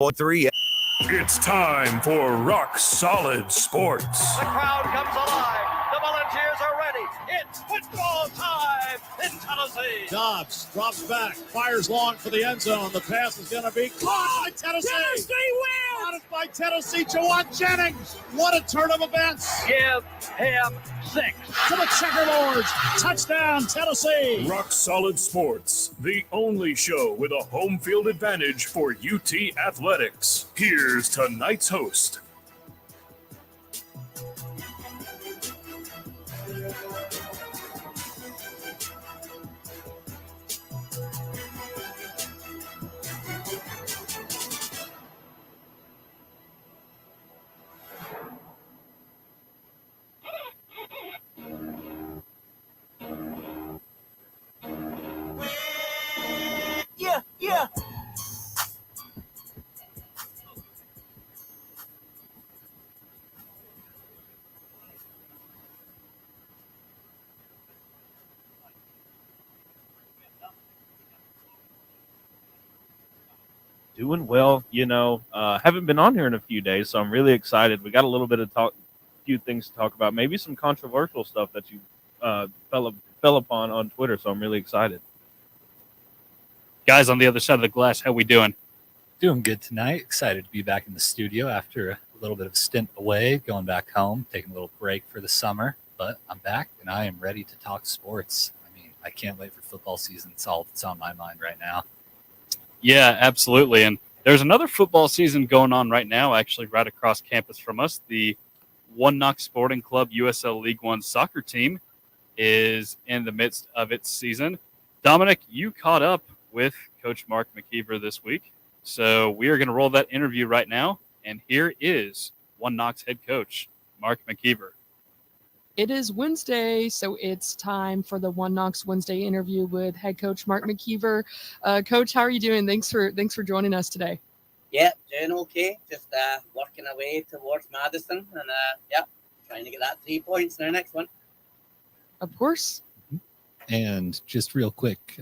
3. It's time for Rock Solid Sports. The crowd comes alive. The Volunteers are ready. It's football time in Tennessee. Dobbs drops back, fires long for the end zone. The pass is going to be caught by Tennessee. Tennessee wins! Caught it by Tennessee. Jawan Jennings. What a turn of events. Give him 6. To the checkerboards. Touchdown, Tennessee. Rock Solid Sports, the only show with a home field advantage for UT Athletics. Here's tonight's host. Yeah. Doing well, haven't been on here in a few days, so I'm really excited. We got a little bit of few things to talk about, maybe some controversial stuff that you fell upon on Twitter, so I'm really excited. Guys on the other side of the glass, how we doing? Doing good tonight. Excited to be back in the studio after a little bit of a stint away, going back home, taking a little break for the summer. But I'm back, and I am ready to talk sports. I mean, I can't wait for football season. It's all that's on my mind right now. Yeah, absolutely. And there's another football season going on right now, actually right across campus from us. The One Knox Sporting Club USL League One soccer team is in the midst of its season. Dominic, you caught up with Coach Mark McKeever this week. So we are going to roll that interview right now. And here is One Knox head coach, Mark McKeever. It is Wednesday, so it's time for the One Knox Wednesday interview with head coach Mark McKeever. Coach, how are you doing? Thanks for joining us today. Yeah, doing okay. Just working away towards Madison and, trying to get that 3 points in our next one. Of course. And just real quick,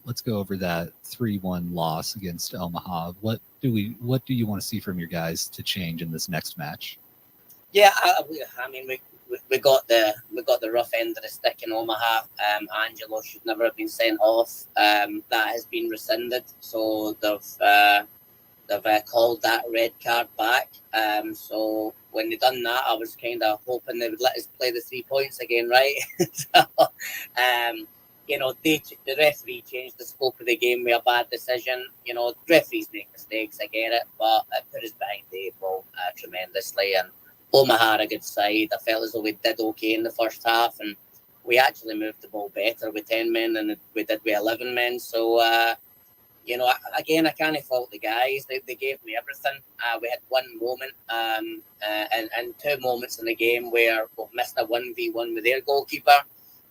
let's go over that 3-1 loss against Omaha. What do you want to see from your guys to change in this next match? Yeah, we got the rough end of the stick in Omaha. Angelo should never have been sent off. That has been rescinded, so they've called that red card back. So when they done that, I was kind of hoping they would let us play the 3 points again, right? So, the referee changed the scope of the game with a bad decision. Referees make mistakes, I get it, but it put us behind the eight ball tremendously. And Omaha are a good side. I felt as though we did okay in the first half, and we actually moved the ball better with 10 men than we did with 11 men. So, again, I can't fault the guys. They gave me everything. We had one moment and 2 moments in the game where we missed a 1v1 with their goalkeeper,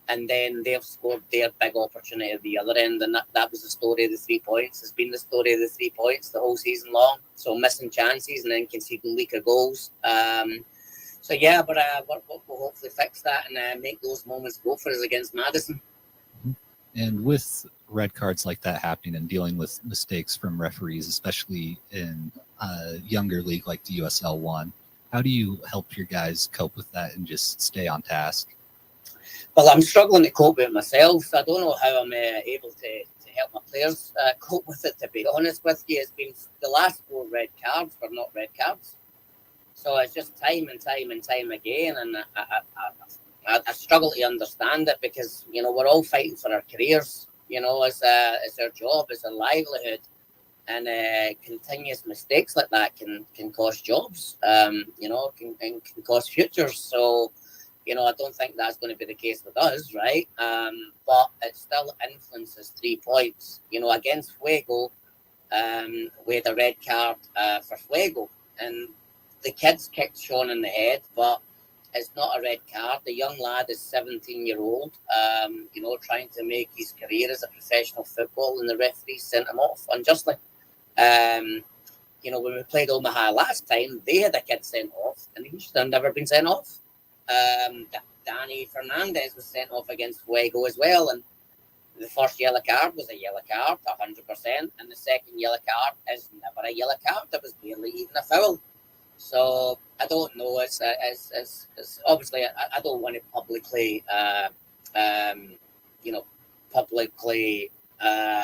and then they've scored their big opportunity at the other end, and that was the story of the 3 points. It's been the story of the 3 points the whole season long. So missing chances and then conceding weaker goals. But we'll hopefully fix that and make those moments go for us against Madison. And with red cards like that happening and dealing with mistakes from referees, especially in a younger league like the USL One, how do you help your guys cope with that and just stay on task? Well, I'm struggling to cope with it myself. I don't know how I'm able to help my players cope with it, to be honest with you. It's been the last 4 red cards for not red cards. So it's just time and time again. And I struggle to understand it because, we're all fighting for our careers. It's our job, it's our livelihood. And continuous mistakes like that can cost jobs, can cost futures. So, I don't think that's going to be the case with us, right? But it still influences 3 points. Against Fuego, we had a red card for Fuego. And the kid's kicked Sean in the head, but it's not a red card. The young lad is 17-year-old, trying to make his career as a professional football, and the referee sent him off unjustly. When we played Omaha last time, they had a kid sent off, and he should have never been sent off. Danny Fernandez was sent off against Fuego as well, and The first yellow card was a yellow card, 100%, and the second yellow card is never a yellow card. It was barely even a foul. So I don't know. It's obviously I don't want to publicly,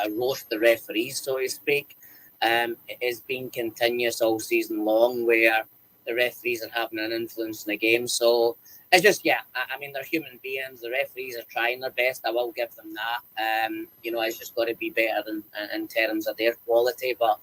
roast the referees, so to speak. It has been continuous all season long where the referees are having an influence in the game. So it's just, I mean, they're human beings. The referees are trying their best. I will give them that. It's just got to be better in terms of their quality. But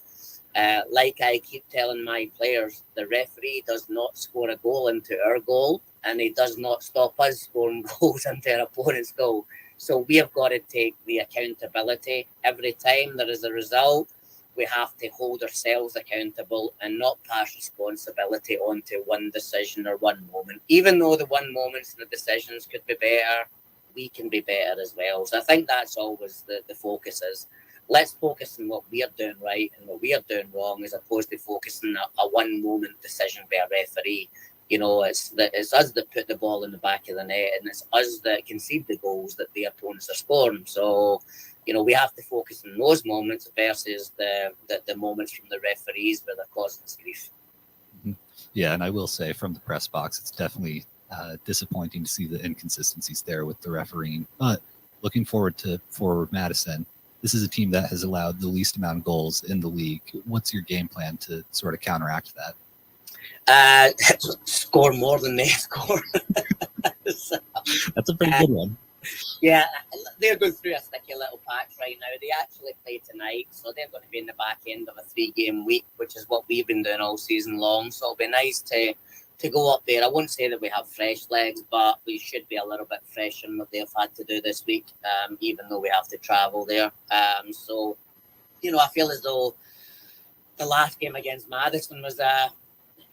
like I keep telling my players, the referee does not score a goal into our goal, and he does not stop us scoring goals into our opponent's goal. So we have got to take the accountability. Every time there is a result, we have to hold ourselves accountable and not pass responsibility onto one decision or one moment. Even though the one moments and the decisions could be better, we can be better as well. So I think that's always the focus is. Let's focus on what we are doing right and what we are doing wrong, as opposed to focusing on a one-moment decision by a referee. It's us that put the ball in the back of the net, and it's us that concede the goals that the opponents are scoring. So, we have to focus on those moments versus the moments from the referees where they're causing us grief. Yeah, and I will say from the press box, it's definitely disappointing to see the inconsistencies there with the refereeing. But looking forward to Forward Madison, this is a team that has allowed the least amount of goals in the league. What's your game plan to sort of counteract that? Score more than they score. That's a pretty good one. Yeah, they're going through a sticky little patch right now. They actually play tonight, so they're going to be in the back end of a 3-game week, which is what we've been doing all season long. So it'll be nice to go up there. I won't say that we have fresh legs, but we should be a little bit fresher than what they've had to do this week, even though we have to travel there. So, I feel as though the last game against Madison was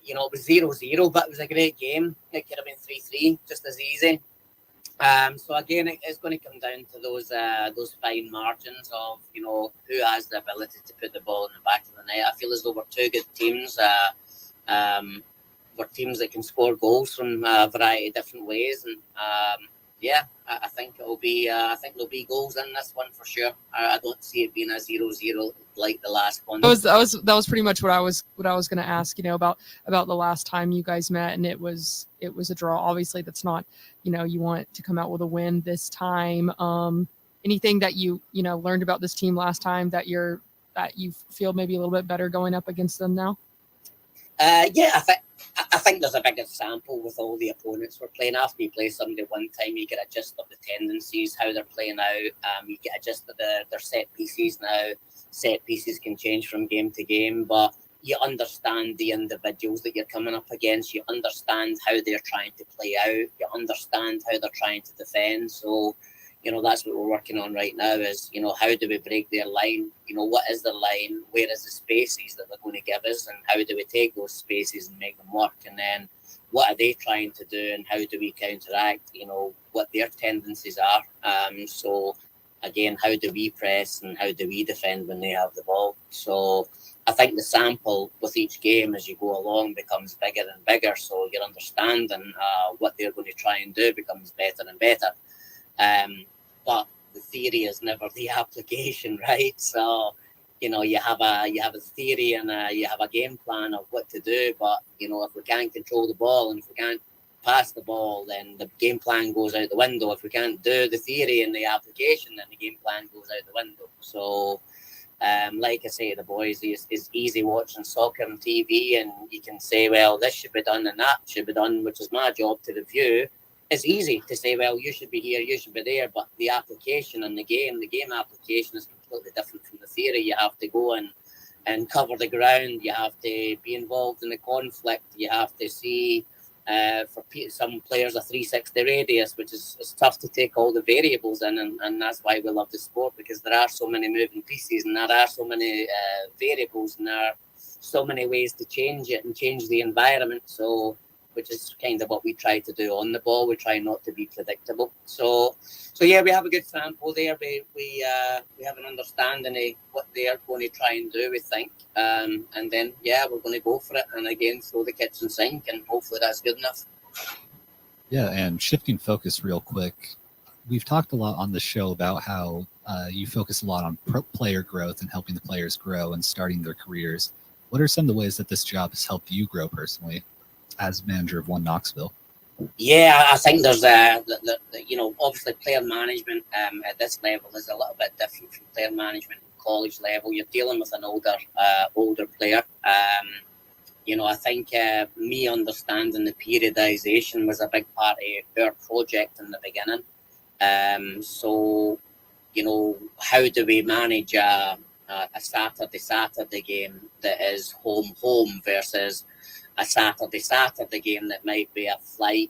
it was 0-0, but it was a great game. It could have been 3-3, just as easy. So again, it's going to come down to those fine margins of who has the ability to put the ball in the back of the net. I feel as though we're two good teams. We're teams that can score goals from a variety of different ways, and I think it'll be. I think there'll be goals in this one for sure. I don't see it being a 0-0 like the last one. That was pretty much what I was going to ask. About the last time you guys met, and it was a draw. Obviously, that's not. You want to come out with a win this time. Anything that you learned about this team last time that you feel maybe a little bit better going up against them now? I think there's a bigger sample with all the opponents we're playing. After you play somebody one time, you get a gist of the tendencies, how they're playing out. You get a gist of their set pieces now. Set pieces can change from game to game, but you understand the individuals that you're coming up against. You understand how they're trying to play out. You understand how they're trying to defend. So, that's what we're working on right now is, how do we break their line? What is their line? Where is the spaces that they're going to give us? And how do we take those spaces and make them work? And then what are they trying to do? And how do we counteract, what their tendencies are? So, again, how do we press and how do we defend when they have the ball? So I think the sample with each game as you go along becomes bigger and bigger. So your understanding what they're going to try and do becomes better and better. But the theory is never the application, right? So, you have a theory and you have a game plan of what to do. But, if we can't control the ball and if we can't pass the ball, then the game plan goes out the window. If we can't do the theory and the application, then the game plan goes out the window. So, like I say to the boys, it's easy watching soccer on TV and you can say, well, this should be done and that should be done, which is my job to review. It's easy to say, well, you should be here, you should be there, but the application and the game application is completely different from the theory. You have to go and cover the ground. You have to be involved in the conflict. You have to see, for some players, a 360 radius, which is tough to take all the variables in, and that's why we love the sport, because there are so many moving pieces and there are so many variables and there are so many ways to change it and change the environment. So, which is kind of what we try to do on the ball. We try not to be predictable. So yeah, we have a good sample there. We have an understanding of what they are going to try and do, we think. And then, we're going to go for it. And again, throw the kitchen sink, and hopefully that's good enough. Yeah, and shifting focus real quick, we've talked a lot on the show about how You focus a lot on player growth and helping the players grow and starting their careers. What are some of the ways that this job has helped you grow personally as manager of One Knoxville? Yeah, I think there's obviously player management at this level is a little bit different from player management at college level. You're dealing with an older player. I think me understanding the periodization was a big part of our project in the beginning. So, how do we manage a Saturday game that is home versus a Saturday game that might be a flight,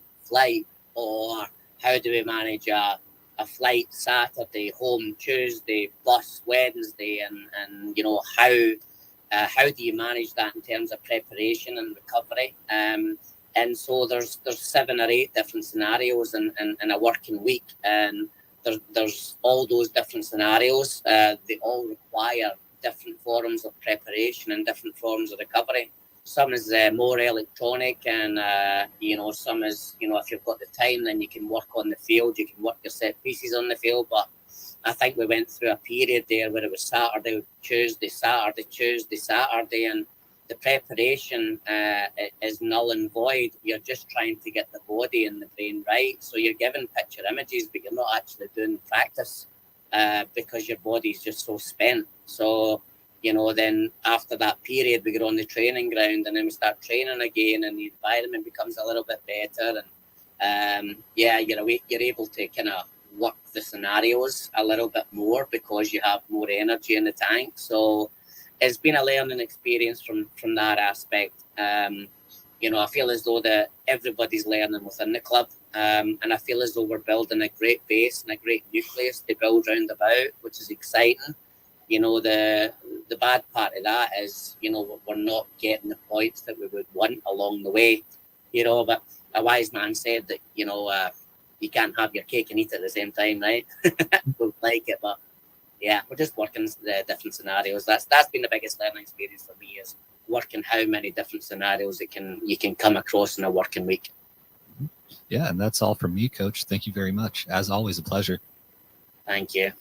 or how do we manage a flight Saturday, home Tuesday, bus Wednesday, and how do you manage that in terms of preparation and recovery? And so there's 7 or 8 different scenarios in a working week, and there's all those different scenarios. They all require different forms of preparation and different forms of recovery. Some is more electronic, and some is, if you've got the time, then you can work on the field, you can work your set pieces on the field. But I think we went through a period there where it was Saturday, Tuesday, and the preparation is null and void. You're just trying to get the body and the brain right. So you're given picture images, but you're not actually doing practice because your body's just so spent. So, then after that period, we get on the training ground, and then we start training again, and the environment becomes a little bit better. And you're able to kind of work the scenarios a little bit more because you have more energy in the tank. So it's been a learning experience from that aspect. I feel as though that everybody's learning within the club, and I feel as though we're building a great base and a great nucleus to build round about, which is exciting. The bad part of that is, we're not getting the points that we would want along the way. But a wise man said that, you can't have your cake and eat it at the same time, right? Don't like it, but yeah, we're just working the different scenarios. That's been the biggest learning experience for me, is working how many different scenarios you can come across in a working week. Yeah, and that's all from me, Coach. Thank you very much. As always, a pleasure. Thank you.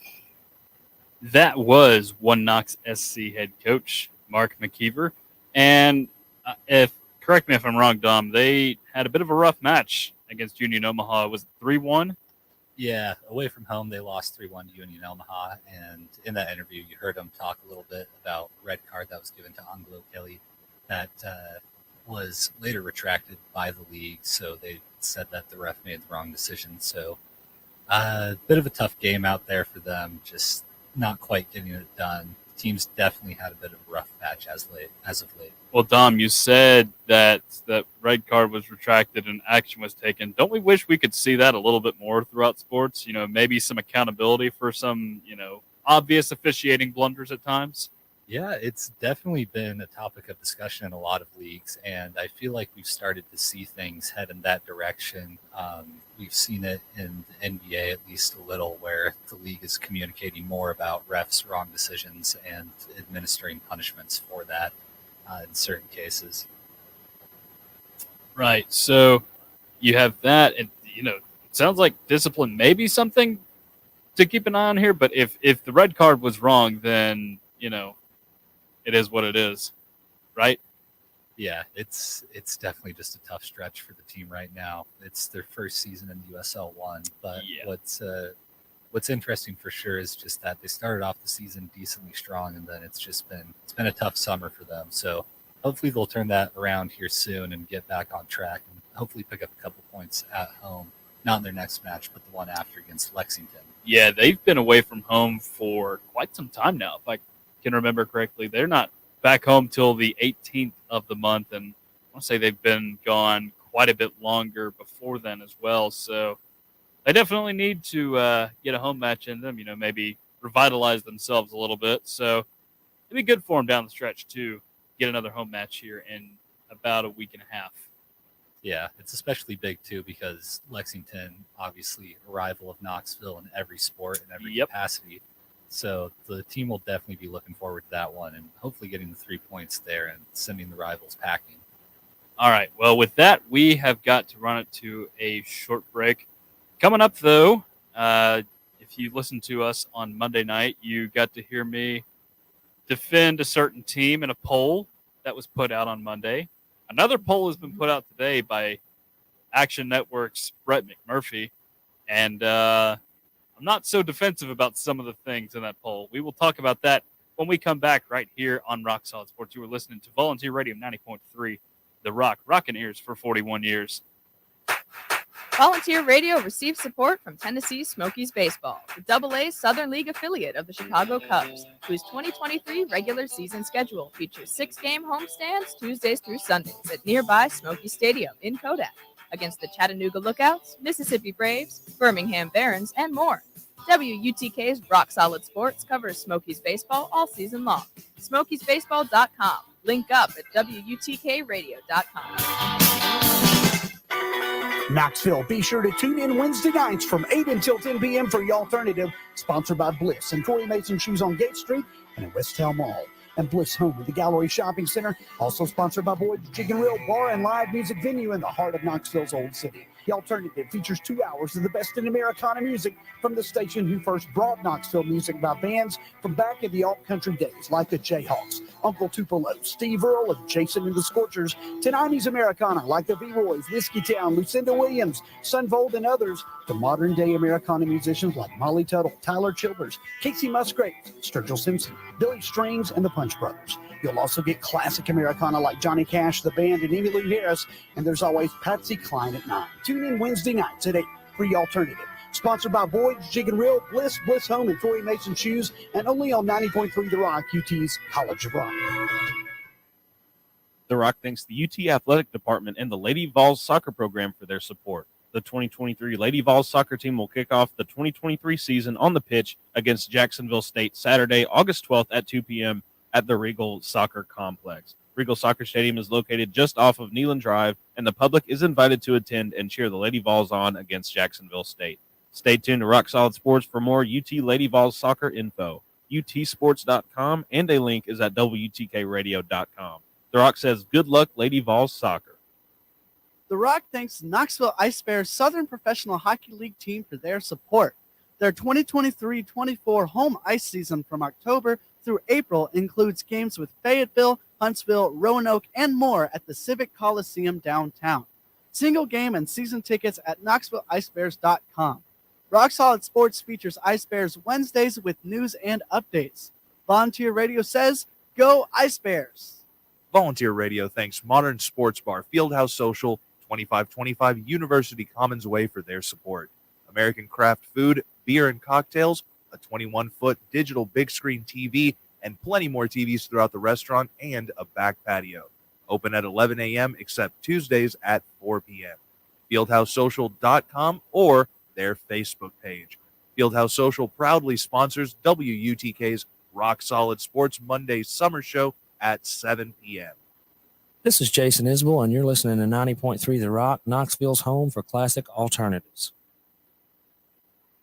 That was One Knox SC head coach Mark McKeever, and correct me if I'm wrong, Dom, they had a bit of a rough match against Union Omaha. Was it 3-1? Yeah, away from home, they lost 3-1 to Union Omaha. And in that interview, you heard him talk a little bit about red card that was given to Angelo Kelly that was later retracted by the league. So they said that the ref made the wrong decision. So a bit of a tough game out there for them, just not quite getting it done. Teams definitely had a bit of a rough patch as of late. Well, Dom, you said that red card was retracted and action was taken. Don't we wish we could see that a little bit more throughout sports? Maybe some accountability for some, obvious officiating blunders at times. Yeah, it's definitely been a topic of discussion in a lot of leagues, and I feel like we've started to see things head in that direction. We've seen it in the NBA at least a little, where the league is communicating more about refs' wrong decisions and administering punishments for that in certain cases. Right. So you have that, and it sounds like discipline may be something to keep an eye on here. But if the red card was wrong, then it is what it is, right? Yeah, it's definitely just a tough stretch for the team right now. It's their first season in the USL 1, but yeah. What's interesting for sure is just that they started off the season decently strong, and then it's been a tough summer for them. So hopefully they'll turn that around here soon and get back on track, and hopefully pick up a couple points at home, not in their next match, but the one after against Lexington. Yeah, they've been away from home for quite some time now. If I can remember correctly, they're not back home till the 18th of the month, and I want to say they've been gone quite a bit longer before then as well. So they definitely need to get a home match in them, maybe revitalize themselves a little bit. So it'd be good for them down the stretch to get another home match here in about a week and a half. Yeah, it's especially big too because Lexington, obviously a rival of Knoxville in every sport and every capacity. So the team will definitely be looking forward to that one and hopefully getting the 3 points there and sending the rivals packing. All right. Well, with that, we have got to run it to a short break. Coming up, though, if if you listened to us on Monday night, you got to hear me defend a certain team in a poll that was put out on Monday. Another poll has been put out today by Action Network's Brett McMurphy, and I'm not so defensive about some of the things in that poll. We will talk about that when we come back right here on Rock Solid Sports. You were listening to Volunteer Radio 90.3, The Rock, rockin' ears for 41 years. Volunteer Radio receives support from Tennessee Smokies Baseball, the AA Southern League affiliate of the Chicago Cubs, whose 2023 regular season schedule features 6-game homestands Tuesdays through Sundays at nearby Smoky Stadium in Kodak against the Chattanooga Lookouts, Mississippi Braves, Birmingham Barons, and more. WUTK's Rock Solid Sports covers Smokies baseball all season long. SmokiesBaseball.com. Link up at WUTKRadio.com. Knoxville, be sure to tune in Wednesday nights from 8 until 10 p.m. for The Alternative, sponsored by Bliss and Corey Mason Shoes on Gate Street and in West Town Mall. And Bliss Home at the Gallery Shopping Center, also sponsored by Boyd's Chicken Grill Bar and Live Music Venue in the heart of Knoxville's Old City. The Alternative features 2 hours of the best in Americana music from the station who first brought Knoxville music by bands from back in the alt-country days, like the Jayhawks, Uncle Tupelo, Steve Earle, and Jason and the Scorchers, to 90s Americana like the V-Roys, Whiskey Town, Lucinda Williams, Sunvold, and others, to modern-day Americana musicians like Molly Tuttle, Tyler Childers, Casey Musgrave, Sturgill Simpson, Billy Strings, and the Punch Brothers. You'll also get classic Americana like Johnny Cash, the band, and Emmylou Harris, and there's always Patsy Cline at 9. Tune in Wednesday nights at 8 for The Alternative. Sponsored by Boyd's Chicken Grill, Bliss, Bliss Home, and Troy Mason Shoes, and only on 90.3 The Rock, UT's College of Rock. The Rock thanks the UT Athletic Department and the Lady Vols soccer program for their support. The 2023 Lady Vols soccer team will kick off the 2023 season on the pitch against Jacksonville State Saturday, August 12th at 2 p.m. at the Regal Soccer Complex. Regal Soccer Stadium is located just off of Neyland Drive, and the public is invited to attend and cheer the Lady Vols on against Jacksonville State. Stay tuned to Rock Solid Sports for more UT Lady Vols soccer info. UTsports.com, and a link is at WTKRadio.com. The Rock says, good luck, Lady Vols soccer. The Rock thanks Knoxville Ice Bears Southern Professional Hockey League team for their support. Their 2023-24 home ice season from October through April includes games with Fayetteville, Huntsville, Roanoke, and more at the Civic Coliseum downtown. Single game and season tickets at KnoxvilleIceBears.com. Rock Solid Sports features Ice Bears Wednesdays with news and updates. Volunteer Radio says, go Ice Bears! Volunteer Radio thanks Modern Sports Bar, Fieldhouse Social, 2525 University Commons Way for their support. American Craft Food, beer and cocktails, a 21-foot digital big screen TV, and plenty more TVs throughout the restaurant and a back patio. Open at 11 a.m. except Tuesdays at 4 p.m. FieldhouseSocial.com or their Facebook page. Fieldhouse Social proudly sponsors WUTK's Rock Solid Sports Monday Summer Show at 7 p.m. This is Jason Isbell, and you're listening to 90.3 The Rock, Knoxville's home for classic alternatives.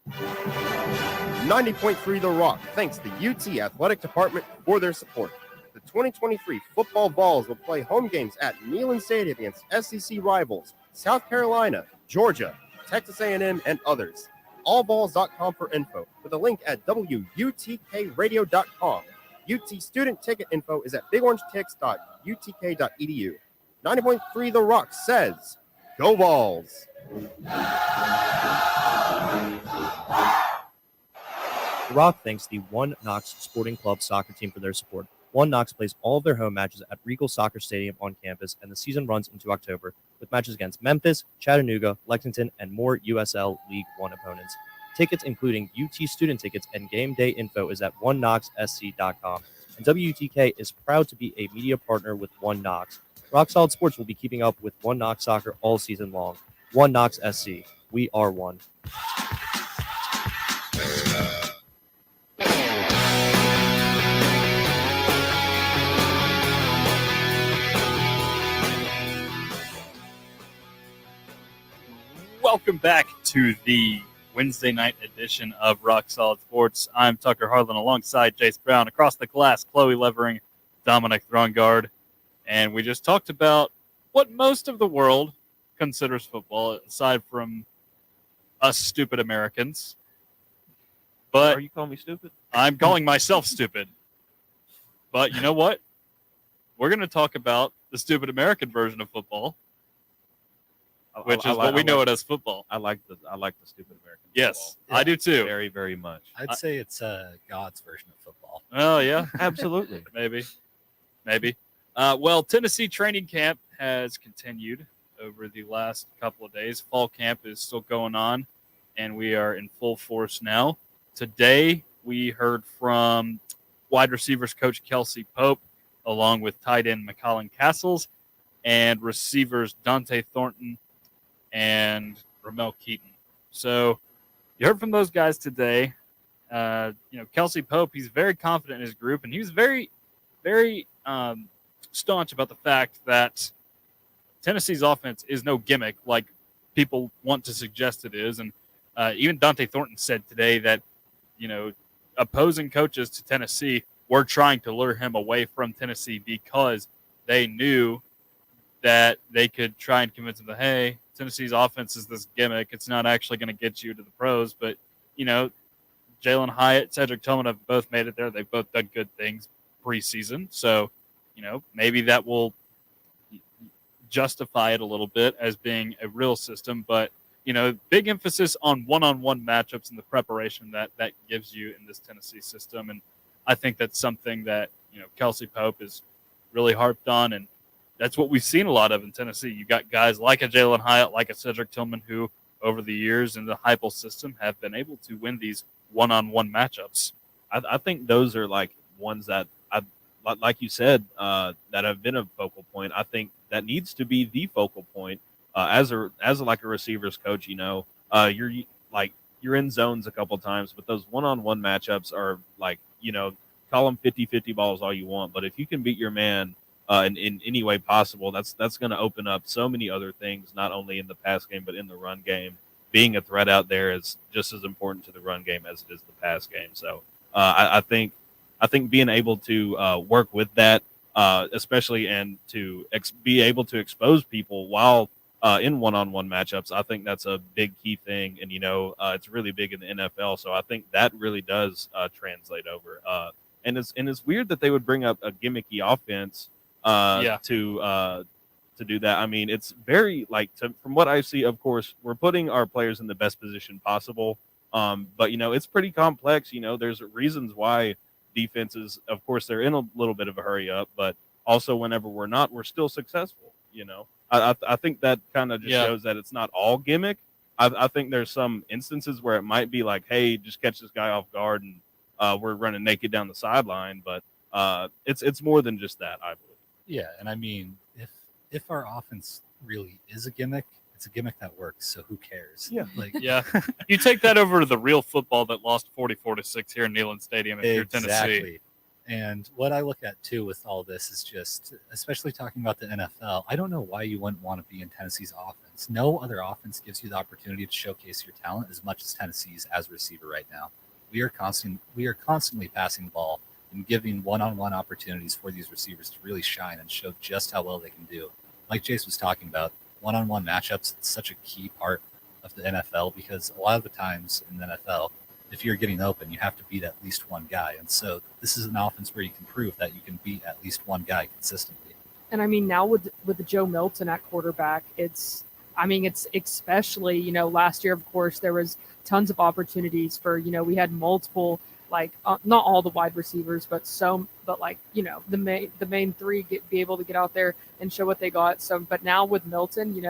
90.3 The Rock thanks the UT Athletic Department for their support. The 2023 football Vols will play home games at Neyland Stadium against SEC rivals South Carolina, Georgia, Texas A&M, and others. Allballs.com for info, with a link at WUTKRadio.com. UT student ticket info is at bigorangetickets.utk.edu. 90.3 The Rock says, go Vols! The Rock thanks the One Knox Sporting Club soccer team for their support. One Knox plays all of their home matches at Regal Soccer Stadium on campus, and the season runs into October with matches against Memphis, Chattanooga, Lexington, and more USL League One opponents. Tickets, including UT student tickets and game day info, is at oneknoxsc.com. And WTK is proud to be a media partner with One Knox. Rock Solid Sports will be keeping up with One Knox soccer all season long. One Knox SC. We are one. Welcome back to the Wednesday night edition of Rock Solid Sports. I'm Tucker Harlan alongside Jace Brown. Across the glass, Chloe Levering, Dominic Throngard. And we just talked about what most of the world considers football, aside from us stupid Americans. But are you calling me stupid? I'm calling myself stupid. But you know what? We're going to talk about the stupid American version of football, which is what we know it as football. I like the stupid American. Yes, football. I do too. Very, very much. I'd say it's God's version of football. Oh yeah, absolutely. Maybe. Well, Tennessee training camp has continued over the last couple of days. Fall camp is still going on, and we are in full force now. Today, we heard from wide receivers coach Kelsey Pope, along with tight end McCollin Castles, and receivers Dante Thornton and Ramel Keaton. So you heard from those guys today. Kelsey Pope, he's very confident in his group, and he was very, very staunch about the fact that Tennessee's offense is no gimmick like people want to suggest it is. And even Dante Thornton said today that, opposing coaches to Tennessee were trying to lure him away from Tennessee because they knew that they could try and convince him that, hey, Tennessee's offense is this gimmick. It's not actually going to get you to the pros. But, Jalen Hyatt, Cedric Tillman have both made it there. They've both done good things preseason. So, maybe that will justify it a little bit as being a real system. But, big emphasis on one-on-one matchups and the preparation that gives you in this Tennessee system. And I think that's something that, Kelsey Pope is really harped on. And that's what we've seen a lot of in Tennessee. You got guys like a Jalen Hyatt, like a Cedric Tillman, who over the years in the Heupel system have been able to win these one-on-one matchups. I think those are like ones that like you said, that have been a focal point. I think that needs to be the focal point as a receivers coach. You're in zones a couple times, but those one-on-one matchups are call them 50-50 balls all you want. But if you can beat your man in any way possible, that's going to open up so many other things, not only in the pass game, but in the run game. Being a threat out there is just as important to the run game as it is the pass game. So I think being able to work with that, especially and to be able to expose people while in one-on-one matchups, I think that's a big key thing. And, it's really big in the NFL. So I think that really does translate over. And it's weird that they would bring up a gimmicky offense to do that. I mean, it's very from what I see, of course, we're putting our players in the best position possible. But it's pretty complex. There's reasons why defenses, of course, they're in a little bit of a hurry up, but also whenever we're not, we're still successful. I think that kind of just shows that it's not all gimmick. I think there's some instances where it might be like, hey, just catch this guy off guard and we're running naked down the sideline. But it's more than just that, I believe. Yeah, and I mean, if our offense really is a gimmick, it's a gimmick that works. So who cares? Yeah, you take that over to the real football that lost 44-6 here in Neyland Stadium if you're Tennessee. And what I look at too with all this is just, especially talking about the NFL, I don't know why you wouldn't want to be in Tennessee's offense. No other offense gives you the opportunity to showcase your talent as much as Tennessee's as a receiver right now. We are constantly passing the ball and giving one-on-one opportunities for these receivers to really shine and show just how well they can do. Like Jace was talking about, one-on-one matchups, it's such a key part of the NFL because a lot of the times in the NFL, if you're getting open, you have to beat at least one guy. And so this is an offense where you can prove that you can beat at least one guy consistently. And I mean, now with the Joe Milton at quarterback, it's especially, last year, of course, there was tons of opportunities for, we had multiple, not all the wide receivers, but the main three be able to get out there and show what they got. So, but now with Milton,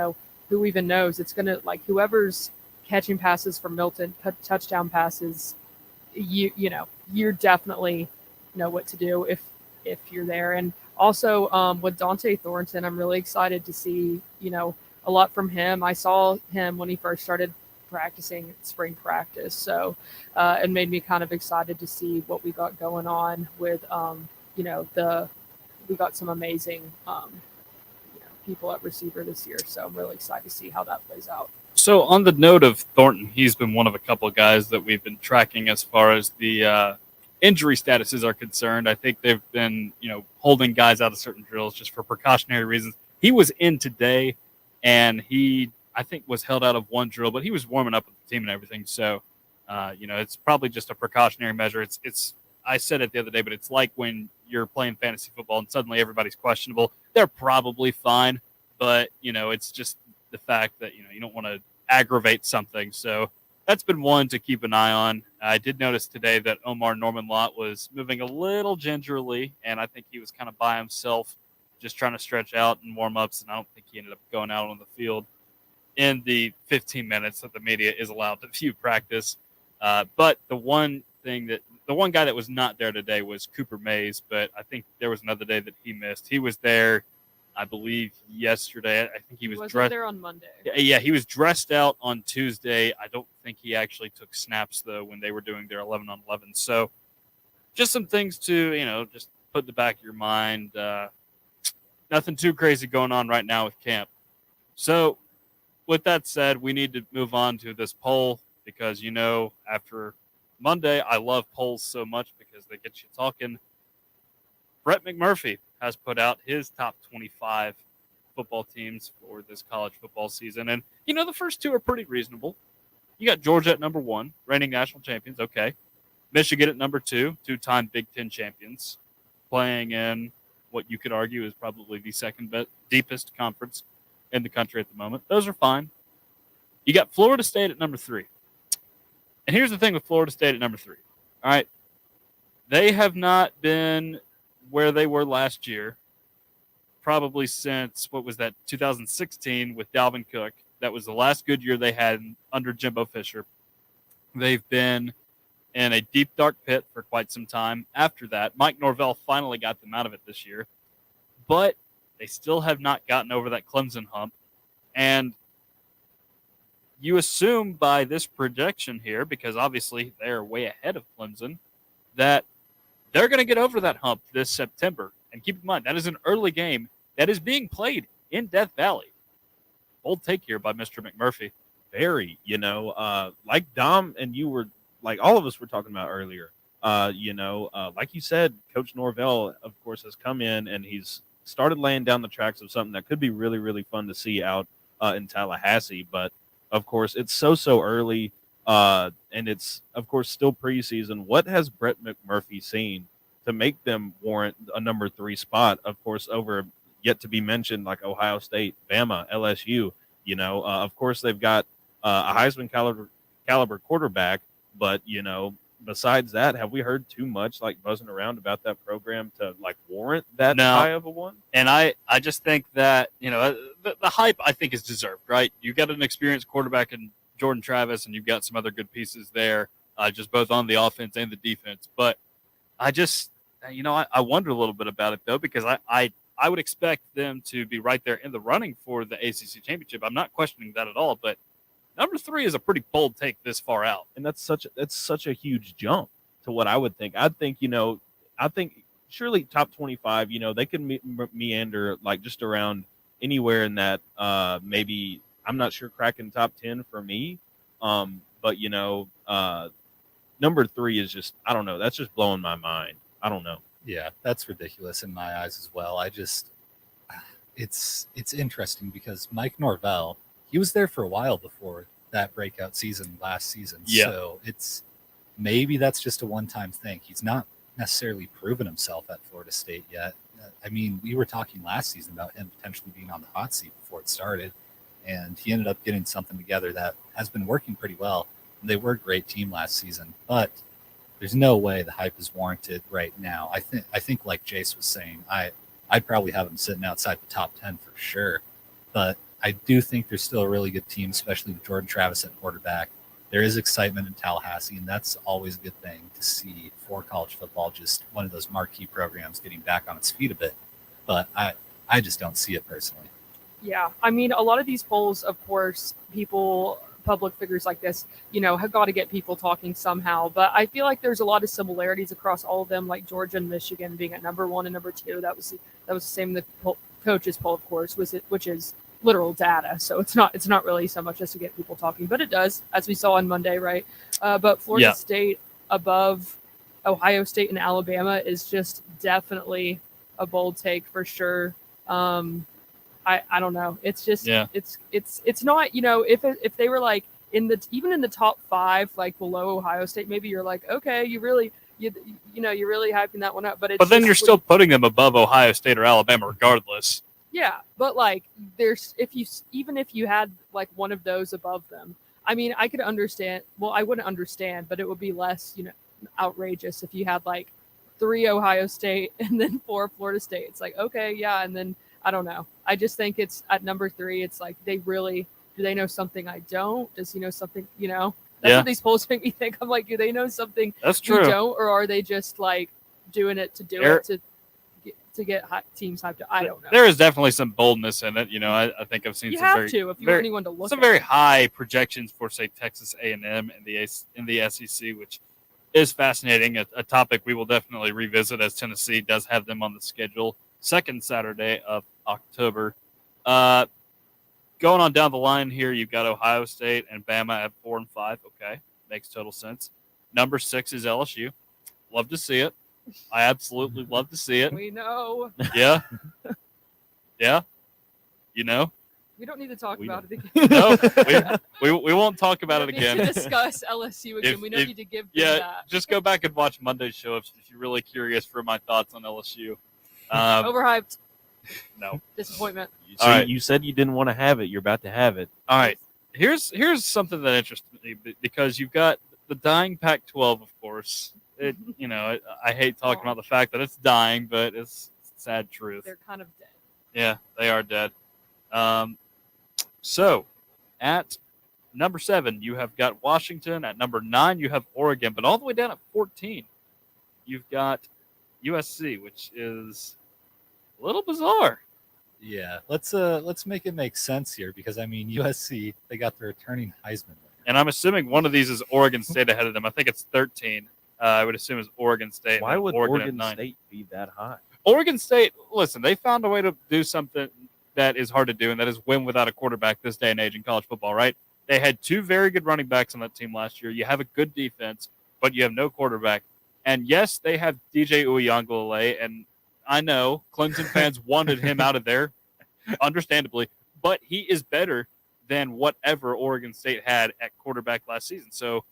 who even knows, it's going to whoever's catching passes from Milton, touchdown passes, you're definitely know what to do if you're there. And also with Dante Thornton, I'm really excited to see, a lot from him. I saw him when he first started practicing spring practice. So it made me kind of excited to see what we got going on with, we got some amazing people at receiver this year. So I'm really excited to see how that plays out. So on the note of Thornton, he's been one of a couple of guys that we've been tracking as far as the injury statuses are concerned. I think they've been, holding guys out of certain drills just for precautionary reasons. He was in today, and I think was held out of one drill, but he was warming up with the team and everything. So It's probably just a precautionary measure. It's I said it the other day, but it's like when you're playing fantasy football and suddenly everybody's questionable. They're probably fine, but it's just the fact that you don't want to aggravate something. So that's been one to keep an eye on. I did notice today that Omar Norman Lott was moving a little gingerly, and I think he was kind of by himself, just trying to stretch out and warm ups, and I don't think he ended up going out on the field in the 15 minutes that the media is allowed to view practice. But the one guy that was not there today was Cooper Mays, but I think there was another day that he missed. He was there, I believe, yesterday. I think he was wasn't dressed there on Monday. Yeah, he was dressed out on Tuesday. I don't think he actually took snaps, though, when they were doing their 11-on-11. So just some things to, just put in the back of your mind. Nothing too crazy going on right now with camp. So with that said, we need to move on to this poll because, after Monday, I love polls so much because they get you talking. Brett McMurphy has put out his top 25 football teams for this college football season. And, the first two are pretty reasonable. You got Georgia at number 1, reigning national champions. Okay. Michigan at number 2, two-time Big Ten champions, playing in what you could argue is probably the second deepest conference in the country at the moment. Those are fine. You got Florida State at number 3. And here's the thing with Florida State at number 3. All right. They have not been where they were last year, probably since, 2016 with Dalvin Cook. That was the last good year they had under Jimbo Fisher. They've been in a deep, dark pit for quite some time. After that, Mike Norvell finally got them out of it this year. But they still have not gotten over that Clemson hump. And you assume by this projection here, because obviously they're way ahead of Clemson, that they're going to get over that hump this September. And keep in mind, that is an early game that is being played in Death Valley. Bold take here by Mr. McMurphy. Very, like Dom and you were, like all of us were talking about earlier, like you said, Coach Norvell, of course, has come in and he's started laying down the tracks of something that could be really, really fun to see out in Tallahassee. But, of course, it's so early, and it's, of course, still preseason. What has Brett McMurphy seen to make them warrant a number 3 spot, of course, over yet to be mentioned like Ohio State, Bama, LSU? Of course, they've got a Heisman caliber quarterback, but, besides that, have we heard too much like buzzing around about that program to like warrant that high of a one? And I just think that, the hype I think is deserved, right? You got an experienced quarterback in Jordan Travis and you've got some other good pieces there, just both on the offense and the defense. But I just, I wonder a little bit about it though, because I would expect them to be right there in the running for the ACC championship. I'm not questioning that at all, but number 3 is a pretty bold take this far out. And that's such a huge jump to what I would think. I think surely top 25, they can meander like just around anywhere in that, maybe, I'm not sure, cracking top 10 for me. But number 3 is just, I don't know. That's just blowing my mind. I don't know. Yeah, that's ridiculous in my eyes as well. It's interesting because Mike Norvell, he was there for a while before that breakout season last season. Yeah. So maybe that's just a one-time thing. He's not necessarily proven himself at Florida State yet. I mean, we were talking last season about him potentially being on the hot seat before it started, and he ended up getting something together that has been working pretty well. They were a great team last season, but there's no way the hype is warranted right now. I think like Jace was saying, I'd probably have him sitting outside the top 10 for sure, but I do think there's still a really good team, especially with Jordan Travis at quarterback. There is excitement in Tallahassee, and that's always a good thing to see for college football, just one of those marquee programs getting back on its feet a bit. But I just don't see it personally. Yeah. I mean, a lot of these polls, of course, public figures like this, have got to get people talking somehow. But I feel like there's a lot of similarities across all of them, like Georgia and Michigan being at number 1 and number 2. That was the same in the coaches poll, of course, which is literal data. So it's not really so much just to get people talking, but it does, as we saw on Monday, right? But Florida State above Ohio State and Alabama is just definitely a bold take for sure. I don't know. It's just it's not, if they were like even in the top 5, like below Ohio State, maybe you're like, okay, you're really hyping that one up. But then you're still putting them above Ohio State or Alabama regardless. Yeah, but like if you had like one of those above them, I mean, I could understand. Well, I wouldn't understand, but it would be less, outrageous if you had like 3 Ohio State and then 4 Florida State. It's like, okay, yeah, and then I don't know. I just think it's at number 3. It's like do they know something I don't? Does he know something? That's what these polls make me think. I'm like, do they know something That's true. we don't, or are they just like doing it to do it to get teams hyped? I don't know. There is definitely some boldness in it. I think I've seen You some have very, to if you very, want anyone to look. some at very it. high projections for, say, Texas A&M in the SEC, which is fascinating. A topic we will definitely revisit as Tennessee does have them on the schedule second Saturday of October. Going on down the line here, you've got Ohio State and Bama at 4 and 5. Okay, makes total sense. Number 6 is LSU. Love to see it. I absolutely love to see it. We know. Yeah. Yeah. We don't need to talk about it again. No, we won't talk about it again. To discuss LSU again. We don't need to give them that. Just go back and watch Monday's show if you're really curious for my thoughts on LSU. Overhyped. No. Disappointment. You said you didn't want to have it. You're about to have it. All right. Here's something that interests me because you've got the dying Pac-12, of course. I hate talking about the fact that it's dying, but it's sad truth. They're kind of dead. Yeah, they are dead. So, at number 7, you have got Washington. At number 9, you have Oregon. But all the way down at 14, you've got USC, which is a little bizarre. Yeah, let's make it make sense here because I mean USC, they got the returning Heisman winner. And I'm assuming one of these is Oregon State ahead of them. I think it's 13. I would assume it's Oregon State. Why would Oregon at 9. State be that high? Oregon State, listen, they found a way to do something that is hard to do, and that is win without a quarterback this day and age in college football, right? They had 2 very good running backs on that team last year. You have a good defense, but you have no quarterback. And yes, they have DJ Uiagalelei, and I know Clemson fans wanted him out of there, understandably, but he is better than whatever Oregon State had at quarterback last season. So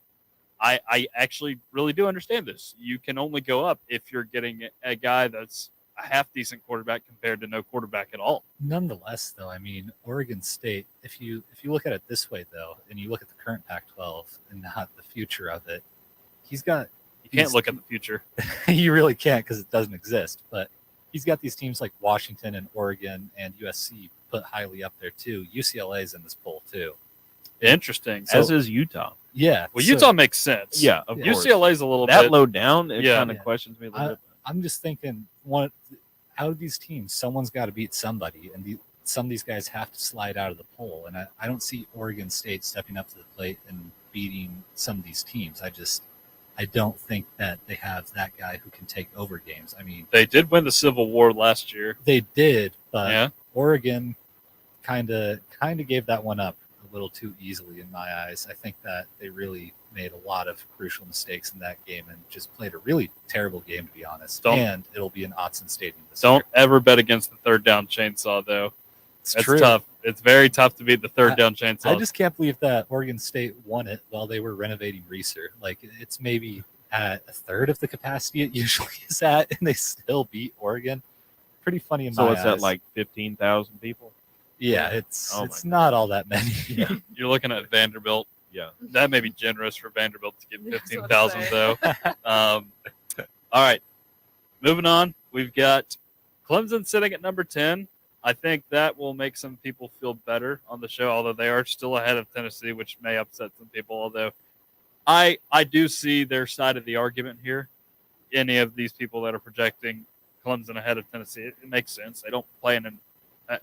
I actually really do understand this. You can only go up if you're getting a guy that's a half decent quarterback compared to no quarterback at all. Nonetheless, though, I mean, Oregon State, if you look at it this way, though, and you look at the current Pac-12 and not the future of it, you can't look at the future. You really can't because it doesn't exist. But he's got these teams like Washington and Oregon and USC put highly up there, too. UCLA's in this poll, too. Interesting. As is Utah. Yeah. Well, Utah makes sense. Yeah, of course. UCLA's a little that bit low down. It kind of Yeah. questions me a little bit. I'm just thinking, out of these teams, someone's got to beat somebody, and some of these guys have to slide out of the poll. And I don't see Oregon State stepping up to the plate and beating some of these teams. I don't think that they have that guy who can take over games. I mean, they did win the Civil War last year. They did, but Yeah. Oregon kind of gave that one up a little too easily in my eyes. I think that they really made a lot of crucial mistakes in that game and just played a really terrible game, to be honest. And it'll be in Autzen Stadium this Don't year. ever bet against the third down chainsaw, though. That's true. tough. It's very tough to beat the third down chainsaw. I just can't believe that Oregon State won it while they were renovating Reeser. Like, it's maybe at a third of the capacity it usually is at, and they still beat Oregon. Pretty funny in my eyes. So it's at like 15,000 people? Yeah, it's not all that many. Yeah. You're looking at Vanderbilt. Yeah. That may be generous for Vanderbilt to get That's what 15,000, I'm though. All right. Moving on. We've got Clemson sitting at number 10. I think that will make some people feel better on the show, although they are still ahead of Tennessee, which may upset some people. Although I do see their side of the argument here. Any of these people that are projecting Clemson ahead of Tennessee, it makes sense. They don't play in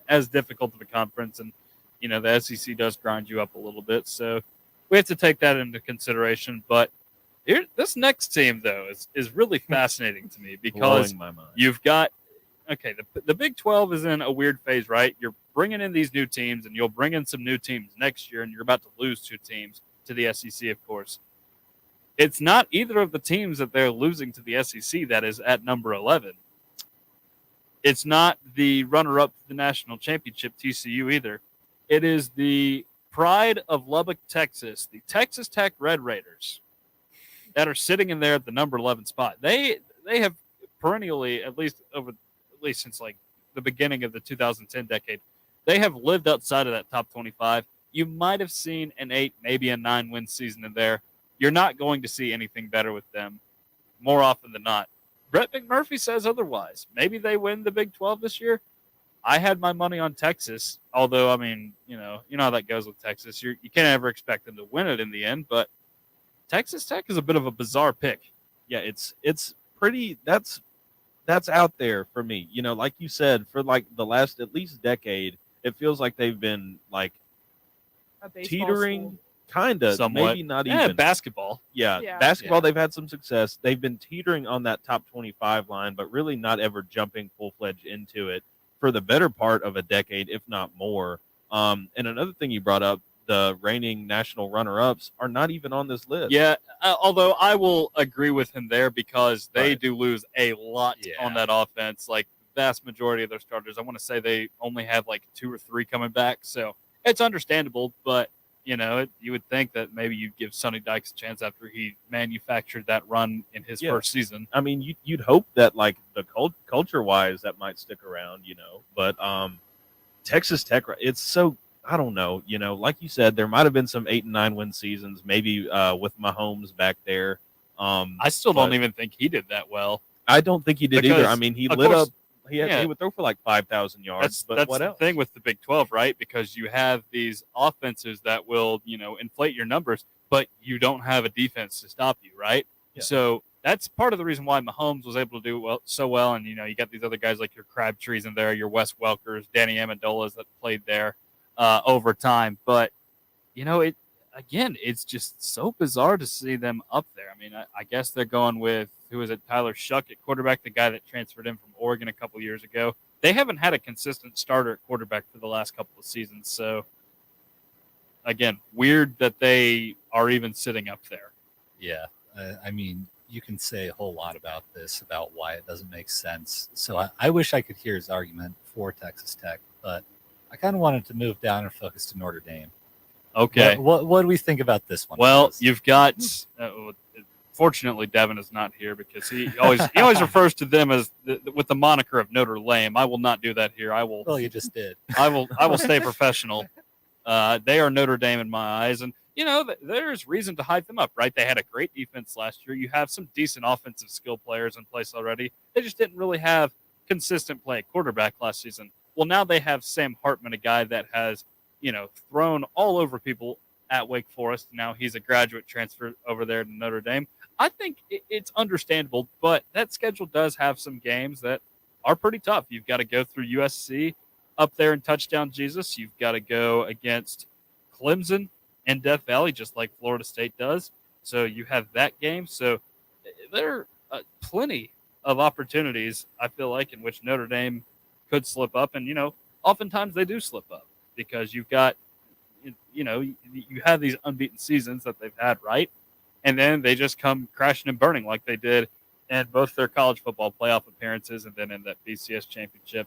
as difficult of a conference, and the SEC does grind you up a little bit, so we have to take that into consideration. But this next team, though, is really fascinating to me because Blowing my mind. you've got the Big 12 is in a weird phase, right? You're bringing in these new teams, and you'll bring in some new teams next year, and you're about to lose 2 teams to the SEC, of course. It's not either of the teams that they're losing to the SEC that is at number 11. It's not the runner-up to the national championship, TCU, either. It is the pride of Lubbock, Texas, the Texas Tech Red Raiders, that are sitting in there at the number 11 spot. They have perennially, at least since like the beginning of the 2010 decade, they have lived outside of that top 25. You might have seen an 8, maybe a 9 win season in there. You're not going to see anything better with them more often than not. Brett McMurphy says otherwise. Maybe they win the Big 12 this year. I had my money on Texas, although, I mean, you know how that goes with Texas. You can't ever expect them to win it in the end, but Texas Tech is a bit of a bizarre pick. Yeah, it's pretty. That's out there for me. You know, like you said, for like the last at least decade, it feels like they've been like teetering, kind of, maybe not even basketball. Yeah, basketball. They've had some success. They've been teetering on that top 25 line, but really not ever jumping full fledged into it for the better part of a decade, if not more. And another thing you brought up, the reigning national runner-ups are not even on this list. Yeah, although I will agree with him there because they do lose a lot on that offense. Like, vast majority of their starters, I want to say they only have like 2 or 3 coming back. So it's understandable, but, you know, you would think that maybe you'd give Sonny Dykes a chance after he manufactured that run in his first season. I mean, you'd hope that, like, the culture-wise, that might stick around, you know. But Texas Tech, it's so... I don't know. You know, like you said, there might have been some 8 and 9 win seasons, maybe with Mahomes back there. I still don't even think he did that well. I don't think he did either. I mean, he lit up. He would throw for like 5,000 yards. That's what the else? thing with the Big 12, right? Because you have these offenses that will, you know, inflate your numbers, but you don't have a defense to stop you, right? Yeah. So that's part of the reason why Mahomes was able to do so well. And, you know, you got these other guys like your Crabtrees in there, your Wes Welkers, Danny Amendolas that played there over time. But, you know, it's just so bizarre to see them up there. I mean, I guess they're going with, who is it, Tyler Shuck at quarterback, the guy that transferred in from Oregon a couple years ago. They haven't had a consistent starter at quarterback for the last couple of seasons. So, again, weird that they are even sitting up there. Yeah. I mean, you can say a whole lot about this, about why it doesn't make sense. So I wish I could hear his argument for Texas Tech, but I kind of wanted to move down and focus to Notre Dame. Okay. What do we think about this one? Well, you've got fortunately Devin is not here because he always refers to them as with the moniker of Notre Lame. I will not do that here. I will. Well, you just did. I will stay professional. They are Notre Dame in my eyes, and you know there's reason to hype them up, right? They had a great defense last year. You have some decent offensive skill players in place already. They just didn't really have consistent play at quarterback last season. Well, now they have Sam Hartman, a guy that has, you know, thrown all over people at Wake Forest. Now he's a graduate transfer over there to Notre Dame. I think it's understandable, but that schedule does have some games that are pretty tough. You've got to go through USC up there in Touchdown Jesus. You've got to go against Clemson and Death Valley, just like Florida State does. So you have that game. So there are plenty of opportunities, I feel like, in which Notre Dame could slip up. And, you know, oftentimes they do slip up because you've got, you know, you have these unbeaten seasons that they've had, right? And then they just come crashing and burning like they did in both their college football playoff appearances and then in that BCS championship.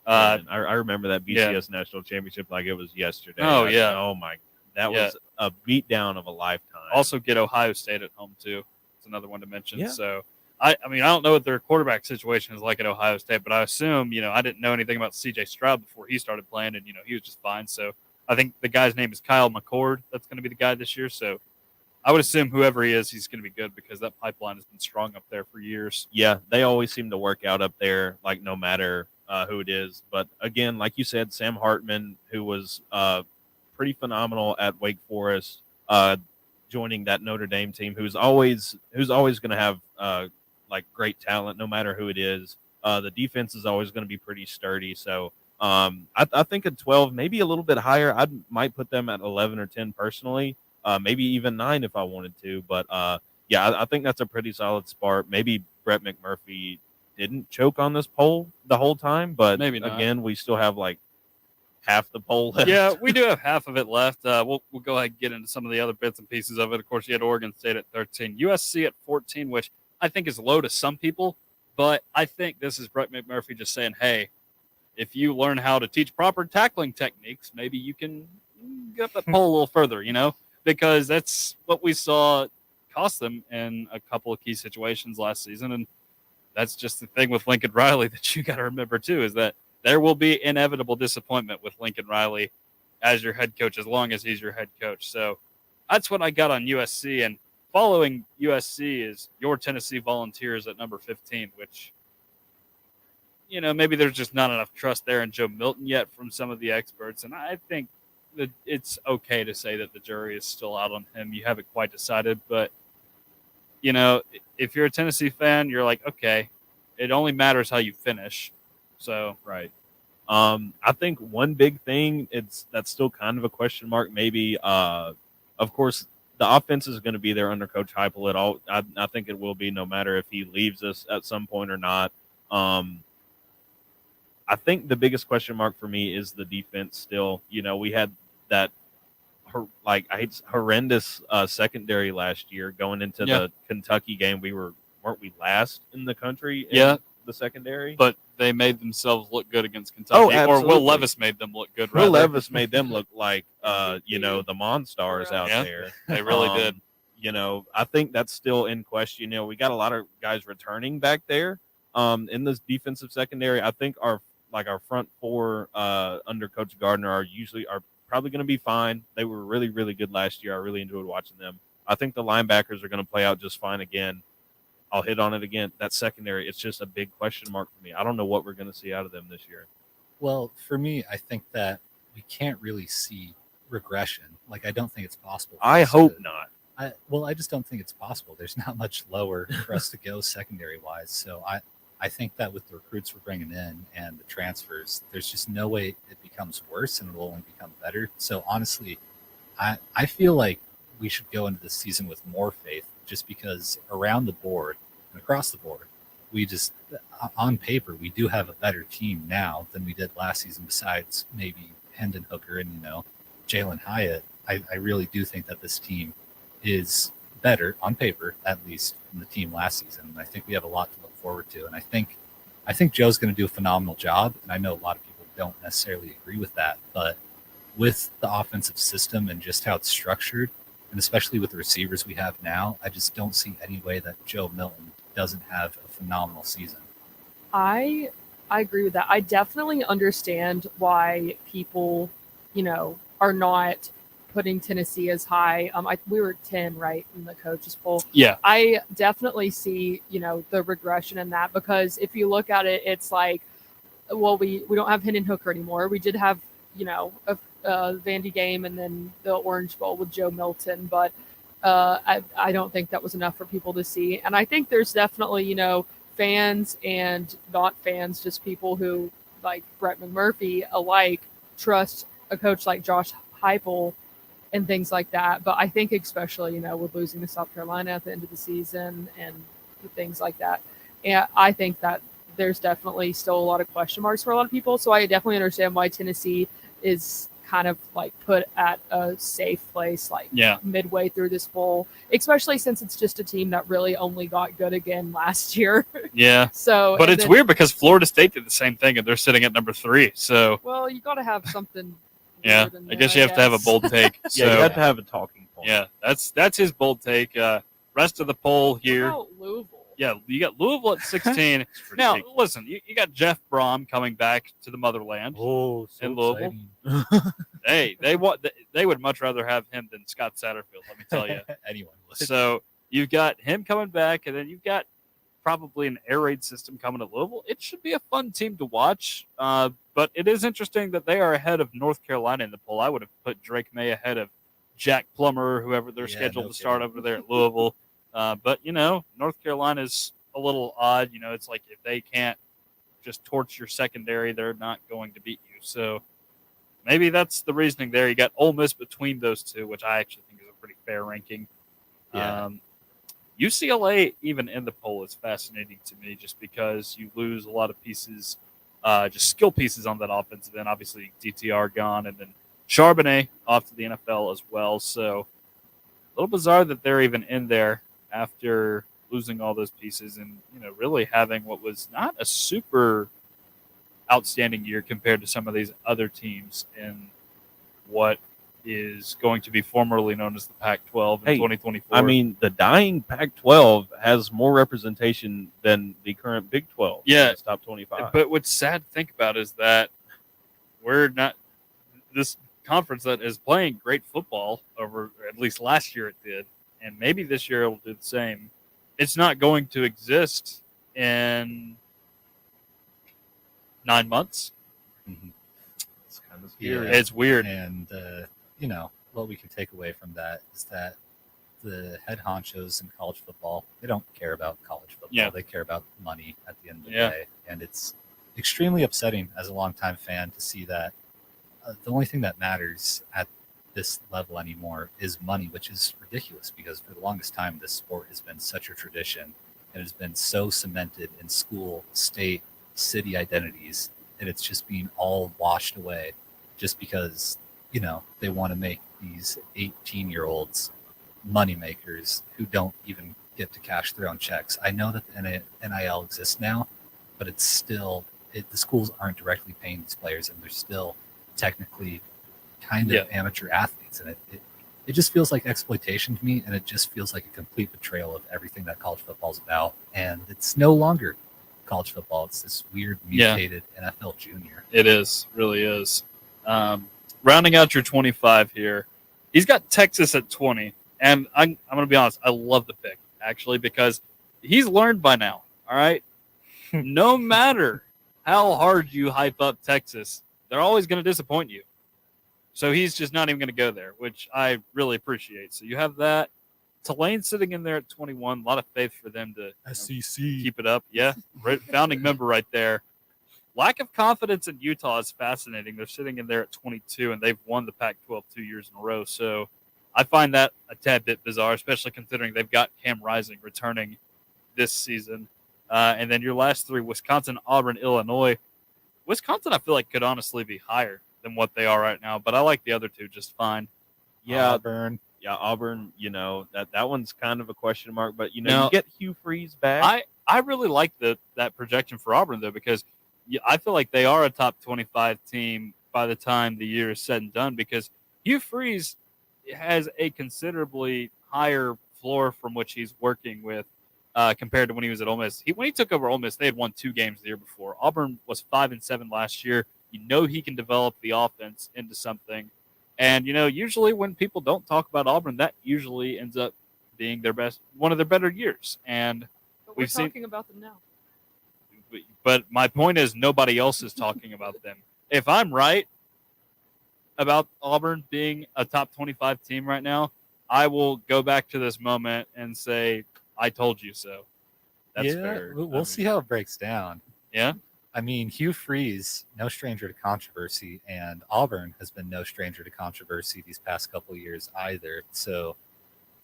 I remember that BCS national championship like it was yesterday. Oh, yeah. Oh, my. That was a beatdown of a lifetime. Also get Ohio State at home, too. It's another one to mention. Yeah. So, I mean, I don't know what their quarterback situation is like at Ohio State, but I assume, you know, I didn't know anything about C.J. Stroud before he started playing, and, you know, he was just fine. So I think the guy's name is Kyle McCord. That's going to be the guy this year. So I would assume whoever he is, he's going to be good because that pipeline has been strong up there for years. Yeah, they always seem to work out up there, like no matter who it is. But, again, like you said, Sam Hartman, who was pretty phenomenal at Wake Forest, joining that Notre Dame team, who's always going to have like great talent, no matter who it is. The defense is always going to be pretty sturdy. So I think at 12, maybe a little bit higher. I might put them at 11 or 10 personally, maybe even 9 if I wanted to. But yeah, I think that's a pretty solid spot. Maybe Brett McMurphy didn't choke on this poll the whole time, but maybe not. Again, we still have like half the poll left. Yeah, we do have half of it left. We'll go ahead and get into some of the other bits and pieces of it. Of course, you had Oregon State at 13, USC at 14, which I think is low to some people, but I think this is Brett McMurphy just saying, hey, if you learn how to teach proper tackling techniques, maybe you can get up that poll a little further, because that's what we saw cost them in a couple of key situations last season. And that's just the thing with Lincoln Riley that you got to remember, too, is that there will be inevitable disappointment with Lincoln Riley as your head coach, as long as he's your head coach. So that's what I got on USC. And following USC is your Tennessee Volunteers at number 15, which, maybe there's just not enough trust there in Joe Milton yet from some of the experts. And I think that it's okay to say that the jury is still out on him. You haven't quite decided, but if you're a Tennessee fan, you're like, okay, it only matters how you finish. So, right. I think one big thing that's still kind of a question mark. Maybe, of course, the offense is going to be there under Coach Heupel. I think it will be, no matter if he leaves us at some point or not. I think the biggest question mark for me is the defense. Still, we had that horrendous secondary last year going into the Kentucky game. Weren't we last in the country? In the secondary, but they made themselves look good against Kentucky. Or Will Levis made them look good. Will Levis made them look like the Monstars out there. They really did. I think that's still in question. We got a lot of guys returning back there in this defensive secondary. I think our front four under Coach Gardner are probably going to be fine. They were really, really good last year. I really enjoyed watching them. I think the linebackers are going to play out just fine again. I'll hit on it again. That secondary, it's just a big question mark for me. I don't know what we're going to see out of them this year. Well, for me, I think that we can't really see regression. I don't think it's possible. I hope not. I just don't think it's possible. There's not much lower for us to go secondary-wise. So I think that with the recruits we're bringing in and the transfers, there's just no way it becomes worse, and it will only become better. So honestly, I feel like we should go into this season with more faith, just because around the board and across the board, we just, on paper, we do have a better team now than we did last season, besides maybe Hendon Hooker and, Jalen Hyatt. I really do think that this team is better on paper, at least, than the team last season. And I think we have a lot to look forward to. And I think Joe's going to do a phenomenal job. And I know a lot of people don't necessarily agree with that, but with the offensive system and just how it's structured, and especially with the receivers we have now, I just don't see any way that Joe Milton doesn't have a phenomenal season. I agree with that. I definitely understand why people, are not putting Tennessee as high. We were 10, right, in the coaches poll. Yeah. I definitely see, the regression in that, because if you look at it, it's like, well, we don't have Hendon Hooker anymore. We did have, a Vandy game and then the Orange Bowl with Joe Milton, but I don't think that was enough for people to see. And I think there's definitely, fans and not fans, just people who, like Brett McMurphy alike, trust a coach like Josh Heupel and things like that. But I think especially, with losing to South Carolina at the end of the season and things like that, and I think that there's definitely still a lot of question marks for a lot of people. So I definitely understand why Tennessee is kind of put at a safe place, midway through this bowl, especially since it's just a team that really only got good again last year. Yeah. But it's weird because Florida State did the same thing and they're sitting at number 3. So, well, you got to have something. Yeah. I guess you have to have a bold take. So, you have to have a talking point. Yeah. That's his bold take. Rest of the poll here. What about Louisville? Yeah, you got Louisville at 16. Now, listen, you got Jeff Brom coming back to the motherland in Louisville. Hey, they would much rather have him than Scott Satterfield, let me tell you. Anyone would. So you've got him coming back, and then you've got probably an air raid system coming to Louisville. It should be a fun team to watch, but it is interesting that they are ahead of North Carolina in the poll. I would have put Drake May ahead of Jack Plummer, whoever they're scheduled to start over there at Louisville. But, North Carolina's a little odd. It's like if they can't just torch your secondary, they're not going to beat you. So maybe that's the reasoning there. You got Ole Miss between those two, which I actually think is a pretty fair ranking. Yeah. UCLA, even in the poll, is fascinating to me just because you lose a lot of pieces, just skill pieces on that offensive end. Obviously, DTR gone, and then Charbonnet off to the NFL as well. So a little bizarre that they're even in there after losing all those pieces and, really having what was not a super outstanding year compared to some of these other teams in what is going to be formerly known as the Pac-12 in 2024. I mean, the dying Pac-12 has more representation than the current Big 12. Yeah, in its top 25. But what's sad to think about is that we're not this conference that is playing great football over, at least last year it did, and maybe this year it will do the same. It's not going to exist in 9 months. It's kind of Yeah, It's weird. And, what we can take away from that is that the head honchos in college football, they don't care about college football. Yeah. They care about money at the end of the Yeah. day. And it's extremely upsetting as a longtime fan to see that the only thing that matters at this level anymore is money, which is ridiculous because for the longest time, this sport has been such a tradition and has been so cemented in school, state, city identities that it's just being all washed away just because, they want to make these 18-year-olds moneymakers who don't even get to cash their own checks. I know that the NIL exists now, but it's still, the schools aren't directly paying these players and they're still technically kind of amateur athletes. And it just feels like exploitation to me, and it just feels like a complete betrayal of everything that college football is about. And it's no longer college football. It's this weird mutated NFL junior. It is, really is. Rounding out your 25 here, he's got Texas at 20, and I'm going to be honest, I love the pick, actually, because he's learned by now, all right? No matter how hard you hype up Texas, they're always going to disappoint you. So he's just not even going to go there, which I really appreciate. So you have that. Tulane sitting in there at 21. A lot of faith for them to SEC keep it up. Yeah, founding member right there. Lack of confidence in Utah is fascinating. They're sitting in there at 22, and they've won the Pac-12 2 years in a row. So I find that a tad bit bizarre, especially considering they've got Cam Rising returning this season. And then your last three, Wisconsin, Auburn, Illinois. Wisconsin, I feel like, could honestly be higher than what they are right now, but I like the other two just fine. Yeah, Auburn. Yeah, Auburn, that one's kind of a question mark, but, Now, you get Hugh Freeze back. I really like that projection for Auburn, though, because I feel like they are a top 25 team by the time the year is said and done, because Hugh Freeze has a considerably higher floor from which he's working with compared to when he was at Ole Miss. When he took over Ole Miss, they had won 2 games the year before. Auburn was 5-7 last year. He can develop the offense into something. And, usually when people don't talk about Auburn, that usually ends up being one of their better years. And But we're talking about them now. But my point is nobody else is talking about them. If I'm right about Auburn being a top 25 team right now, I will go back to this moment and say, I told you so. That's fair. We'll see how it breaks down. Yeah. I mean, Hugh Freeze, no stranger to controversy, and Auburn has been no stranger to controversy these past couple of years either. So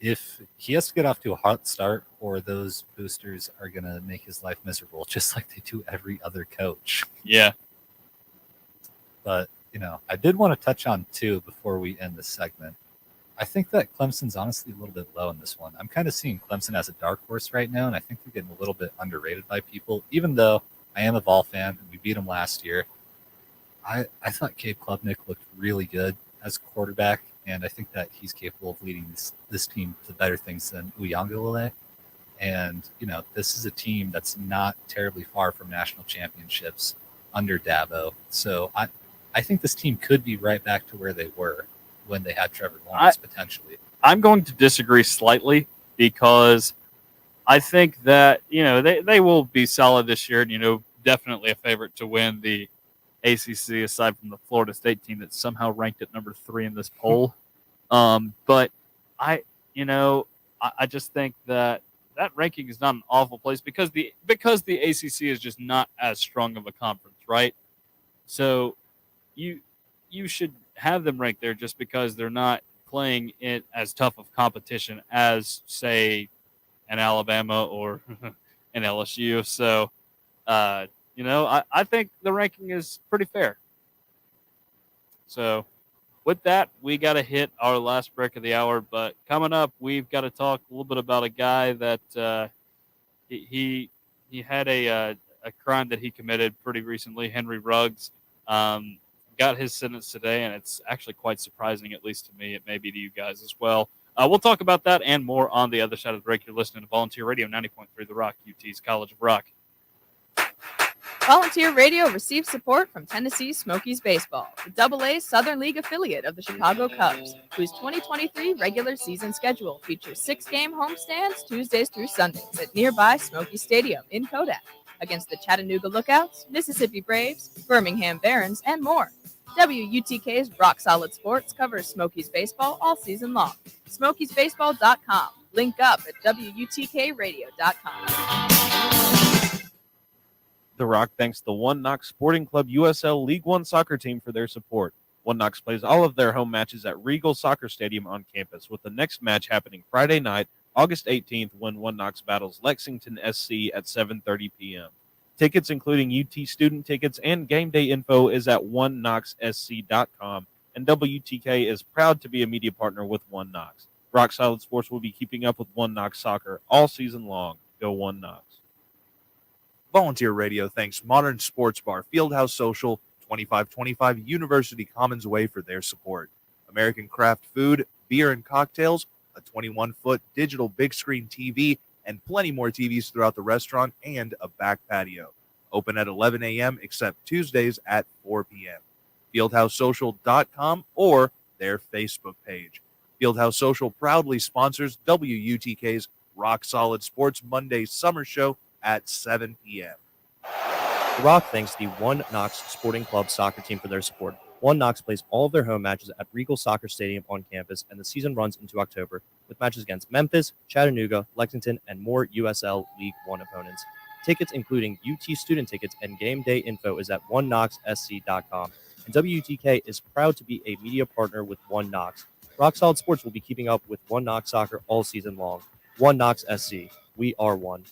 if he has to get off to a hot start, or those boosters are going to make his life miserable, just like they do every other coach. Yeah. But, I did want to touch on two before we end this segment. I think that Clemson's honestly a little bit low in this one. I'm kind of seeing Clemson as a dark horse right now, and I think they're getting a little bit underrated by people, even though I am a Vol fan, and we beat them last year. I thought Cade Klubnik looked really good as a quarterback, and I think that he's capable of leading this team to better things than Uyangalele. And, this is a team that's not terribly far from national championships under Dabo. So I think this team could be right back to where they were when they had Trevor Lawrence, potentially. I'm going to disagree slightly, because I think that, they will be solid this year, and, definitely a favorite to win the ACC, aside from the Florida State team that's somehow ranked at number 3 in this poll. But I just think that ranking is not an awful place because the ACC is just not as strong of a conference, right? So you should have them ranked there just because they're not playing it as tough of competition as, say, an Alabama or an LSU. So, I think the ranking is pretty fair. So, with that, we got to hit our last break of the hour. But coming up, we've got to talk a little bit about a guy that he had a crime that he committed pretty recently, Henry Ruggs. got his sentence today, and it's actually quite surprising, at least to me. It may be to you guys as well. We'll talk about that and more on the other side of the break. You're listening to Volunteer Radio 90.3 The Rock, UT's College of Rock. Volunteer Radio receives support from Tennessee Smokies Baseball, the AA Southern League affiliate of the Chicago Cubs, whose 2023 regular season schedule features 6-game homestands Tuesdays through Sundays at nearby Smoky Stadium in Kodak against the Chattanooga Lookouts, Mississippi Braves, Birmingham Barons, and more. WUTK's Rock Solid Sports covers Smokies baseball all season long. SmokiesBaseball.com. Link up at WUTKRadio.com. The Rock thanks the One Knox Sporting Club USL League One soccer team for their support. One Knox plays all of their home matches at Regal Soccer Stadium on campus, with the next match happening Friday night, August 18th, when One Knox battles Lexington SC at 7:30 p.m. Tickets, including UT student tickets and game day info, is at oneknoxsc.com, and WTK is proud to be a media partner with One Knox. Rock Solid Sports will be keeping up with One Knox soccer all season long. Go One Knox. Volunteer Radio thanks Modern Sports Bar, Fieldhouse Social, 2525 University Commons Way for their support. American Craft Food, Beer and Cocktails, a 21-foot digital big screen TV, and plenty more TVs throughout the restaurant and a back patio. Open at 11 a.m. except Tuesdays at 4 p.m. FieldhouseSocial.com or their Facebook page. Fieldhouse Social proudly sponsors WUTK's Rock Solid Sports Monday Summer Show at 7 p.m. The Rock thanks the One Knox Sporting Club soccer team for their support. One Knox plays all of their home matches at Regal Soccer Stadium on campus, and the season runs into October, with matches against Memphis, Chattanooga, Lexington, and more USL League One opponents. Tickets, including UT student tickets and game day info, is at oneknoxsc.com. And WTK is proud to be a media partner with One Knox. Rock Solid Sports will be keeping up with One Knox soccer all season long. One Knox SC. We are one.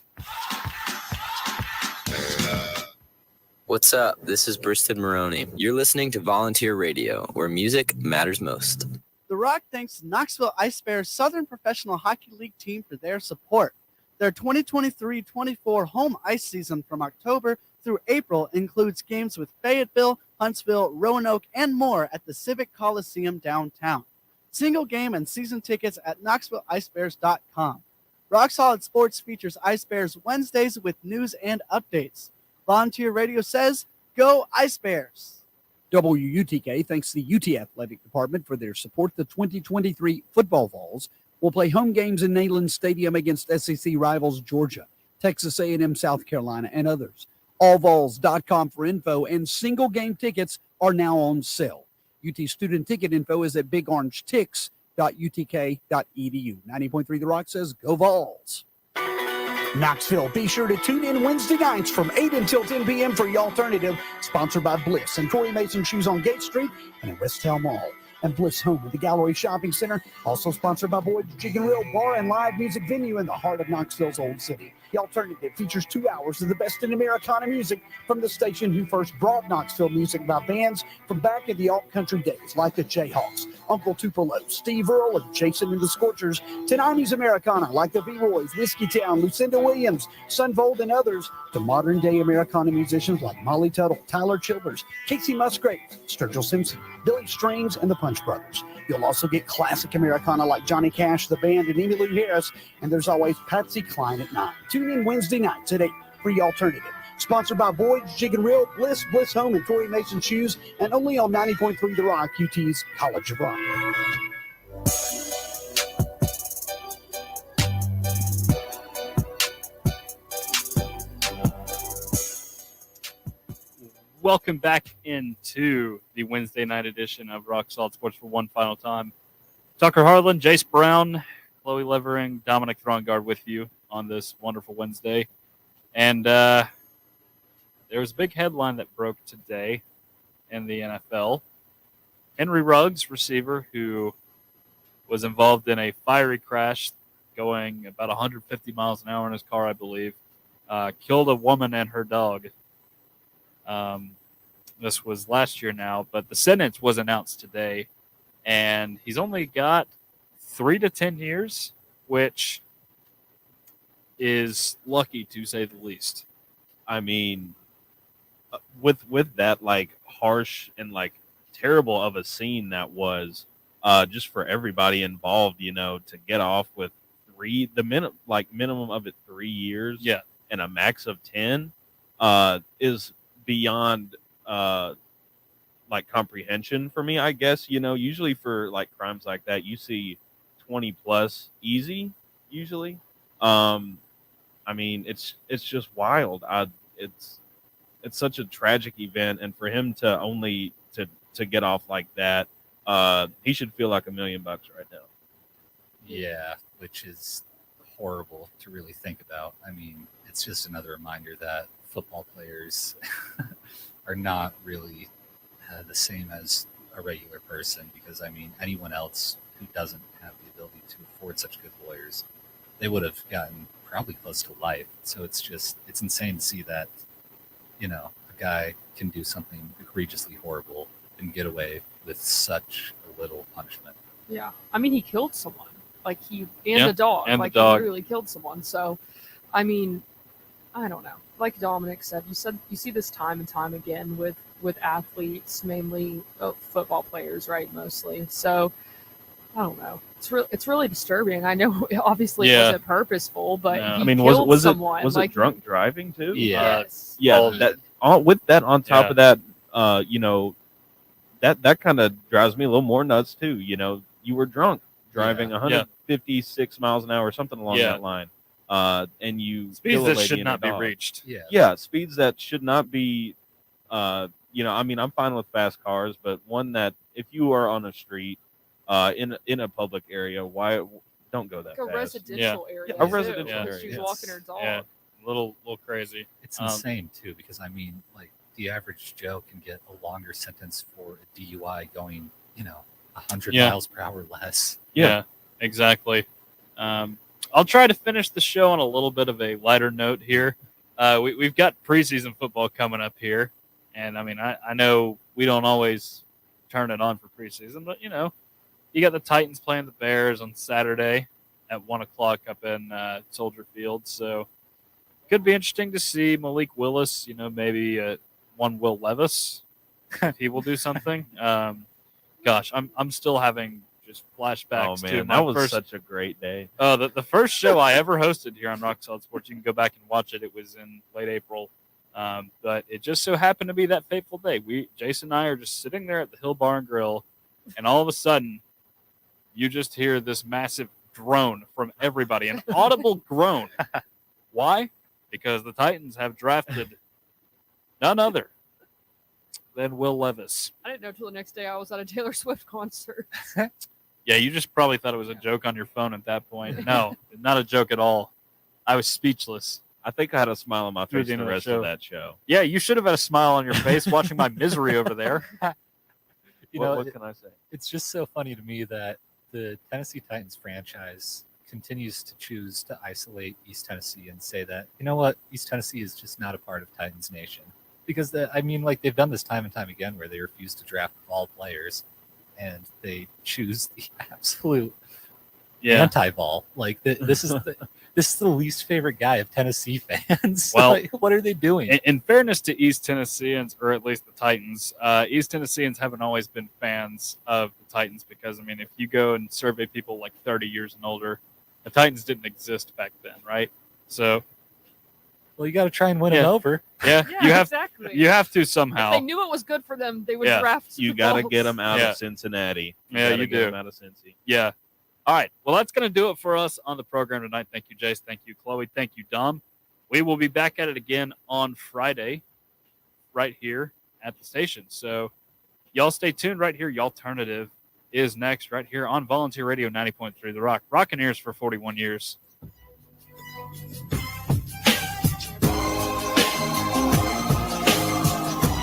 What's up? This is Briston Maroney. You're listening to Volunteer Radio, where music matters most. The Rock thanks Knoxville Ice Bears Southern Professional Hockey League team for their support. Their 2023-24 home ice season from October through April includes games with Fayetteville, Huntsville, Roanoke, and more at the Civic Coliseum downtown. Single game and season tickets at KnoxvilleIceBears.com. Rock Solid Sports features Ice Bears Wednesdays with news and updates. Volunteer Radio says, go Ice Bears. WUTK thanks the UT Athletic Department for their support. The 2023 football Vols will play home games in Neyland Stadium against SEC rivals Georgia, Texas A&M, South Carolina, and others. Allvols.com for info, and single game tickets are now on sale. UT student ticket info is at bigorangetics.utk.edu. 90.3 The Rock says, go Vols. Knoxville, be sure to tune in Wednesday nights from 8 until 10 p.m. for The Alternative, sponsored by Bliss and Corey Mason Shoes on Gate Street and at West Town Mall. And Bliss Home at the Gallery Shopping Center, also sponsored by Boyd's Chicken Grill Bar and Live Music Venue in the heart of Knoxville's Old City. The Alternative features 2 hours of the best in Americana music from the station who first brought Knoxville music by bands from back in the alt-country days, like the Jayhawks, Uncle Tupelo, Steve Earle, and Jason and the Scorchers, to 90s Americana like the V-Roys, Whiskey Town, Lucinda Williams, Sunvold, and others, to modern-day Americana musicians like Molly Tuttle, Tyler Childers, Casey Musgrave, Sturgill Simpson, Billy Strings, and the Punch Brothers. You'll also get classic Americana like Johnny Cash, the band, and Emmylou Harris, and there's always Patsy Cline at 9. Tune in Wednesday nights at 8 for The Alternative. Sponsored by Boyd's Chicken Grill, Bliss, Bliss Home, and Corey Mason Shoes, and only on 90.3 The Rock, UT's College of Rock. Welcome back into the Wednesday night edition of Rock Solid Sports for one final time. Tucker Harlan, Jace Brown, Chloe Levering, Dominic Throngard with you on this wonderful Wednesday. And there was a big headline that broke today in the NFL. Henry Ruggs, receiver, who was involved in a fiery crash going about 150 miles an hour in his car, I believe, killed a woman and her dog. This was last year now, but the sentence was announced today, and he's only got 3 to 10 years, which is lucky to say the least. I mean, with that like harsh and like terrible of a scene that was, just for everybody involved, to get off with minimum of it 3 years, Yeah. and a max of 10, is beyond like comprehension for me, I guess. Usually for like crimes like that, you see 20 plus easy usually. I mean, it's just wild. It's such a tragic event, and for him to only to get off like that, he should feel like $1 million right now. Yeah, which is horrible to really think about. I mean, it's just another reminder that football players are not really the same as a regular person, because I mean, anyone else who doesn't have the ability to afford such good lawyers, they would have gotten probably close to life. So it's insane to see that, a guy can do something egregiously horrible and get away with such a little punishment. Yeah, I mean, he killed someone. Like a dog. And like the dog. He literally killed someone. So, I mean, I don't know. Like Dominic said, you see this time and time again with athletes, mainly football players, right? Mostly. So, I don't know. It's really disturbing. I know obviously it wasn't purpurposeful, but he killed someone. Was it drunk driving too? Yeah. Yes. With that on top of that, that kind of drives me a little more nuts too. You were drunk driving 156 miles an hour or something along that line. And you Speeds kill a that lady should and a not be dog. reached. Yeah, speeds that should not be. I mean, I'm fine with fast cars, but one that if you are on a street, in a public area, why don't go that Like a fast? residential area. A too, residential because area. She's walking her dog. Yeah, a little crazy. It's insane too, because I mean, like the average Joe can get a longer sentence for a DUI going, 100 miles per hour less. Yeah, exactly. I'll try to finish the show on a little bit of a lighter note here. We've got preseason football coming up here, and I mean, I know we don't always turn it on for preseason, but you got the Titans playing the Bears on Saturday at 1:00 up in Soldier Field, so could be interesting to see Malik Willis. Maybe one Will Levis, if he will do something. Gosh, I'm still having just flashbacks. Oh man, to my that was first, such a great day. the first show I ever hosted here on Rock Solid Sports. You can go back and watch it. It was in late April, but it just so happened to be that fateful day. Jason and I are just sitting there at the Hill Bar and Grill, and all of a sudden, you just hear this massive groan from everybody, an audible groan. Why? Because the Titans have drafted none other than Will Levis. I didn't know till the next day I was at a Taylor Swift concert. Yeah, you just probably thought it was a joke on your phone at that point. No, not a joke at all. I was speechless. I think I had a smile on my face the rest of that show. Yeah, you should have had a smile on your face watching my misery over there. What can I say? It's just so funny to me that the Tennessee Titans franchise continues to choose to isolate East Tennessee and say that, East Tennessee is just not a part of Titans Nation. Because, they've done this time and time again where they refuse to draft all players and they choose the absolute anti-ball. Like, this is the least favorite guy of Tennessee fans. Well, what are they doing? In fairness to East Tennesseans, or at least the Titans, East Tennesseans haven't always been fans of the Titans because, I mean, if you go and survey people like 30 years and older, the Titans didn't exist back then, right? So, well, you got to try and win it over. Yeah, exactly. You have to somehow. If they knew it was good for them, they would draft. You got to get them out of Cincinnati. You do. Them out of Cincy. Yeah. All right. Well, that's going to do it for us on the program tonight. Thank you, Jace. Thank you, Chloe. Thank you, Dom. We will be back at it again on Friday, right here at the station. So, y'all stay tuned right here. Y'alternative is next, right here on Volunteer Radio 90.3 The Rock. Rockin' ears for 41 years.